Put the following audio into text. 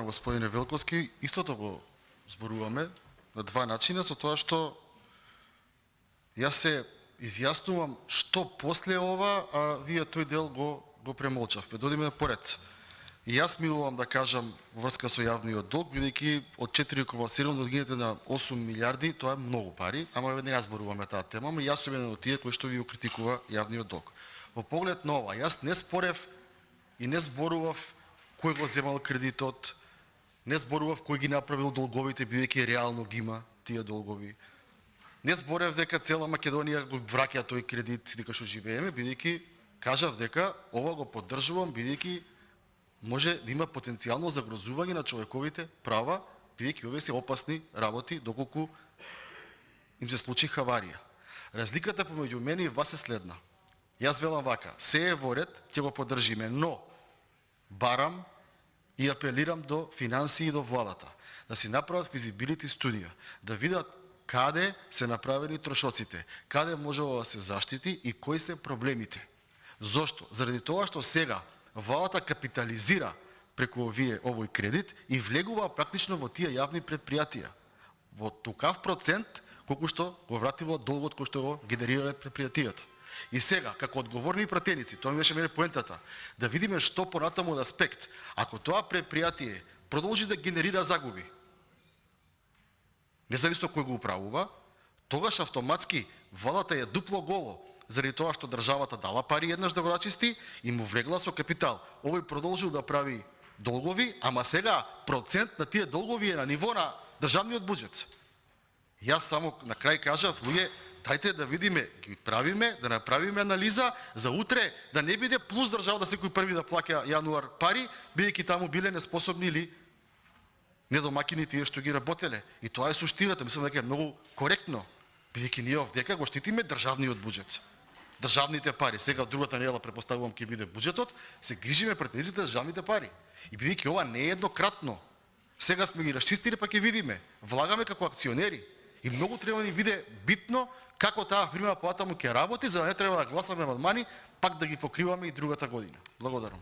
господине Велковски, истото го зборуваме на два начина, со тоа што јас се изјаснувам што после ова, а вие тој дел го премолчавме. Додиме поред. И јас милувам да кажам врска со јавниот долг, бидејќи од 4,7 да одгинете на 8 милиарди, тоа е многу пари, ама не ја зборуваме таа тема, ама јас сум еден од тие кои што ви критикува јавниот долг. Во поглед на ова, јас не спорев и не зборував кој го земал кредитот, не зборував кој ги направил долговите, бидејќи реално ги има тие долгови. Не зборев дека цела Македонија го враќа тој кредит дека што живееме, бидејќи кажав дека ова го поддржувам, бидејќи може да има потенцијално загрозување на човековите права, бидејќи овие се опасни работи доколку им се случи хаварија. Разликата помеѓу мене и вас е следна. Јас велам вака, се е во ред, ќе го поддржиме, но барам и апелирам до финансии и до владата да си направат физибилити студија, да видат каде се направени трошоците, каде може да се заштити и кои се проблемите. Зошто? Заради тоа што сега владата капитализира преку овој кредит и влегува практично во тие јавни предпријатија. Во тукав процент колку што го вратило долгот кој што го генерирале предпријатијата. И сега, како одговорни пратеници, тоа ми беше мене поентата, да видиме што понатаму од аспект. Ако тоа предпријатие продолжи да генерира загуби, независно кој го управува, тогаш автоматски владата е дупло голо, заради тоа што државата дала пари еднаш да го рачисти и му влегла со капитал. Овој продолжил да прави долгови, ама сега процент на тие долгови е на ниво на државниот буџет. Јас само на крај кажав, луѓе, дајте да видиме, ги правиме, да направиме анализа за утре, да не биде плюс држава да секој први да плаќа јануар пари, бидејќи таму биле неспособни или недомакини тие што ги работеле. И тоа е суштината, мислам дека е многу коректно, бидејќи ние овдека го штитиме државниот буџет. Државните пари, сега другата недела претпоставувам ќе биде буџетот, се грижиме претензите за државните пари. И бидејќи ова не е еднократно, сега сме ги расчистили па ќе видиме, влагаме како акционери. И многу треба да ни биде битно како таа примера понатаму ќе работи, за да не треба да гласаме амандмани, пак да ги покриваме и другата година. Благодарам.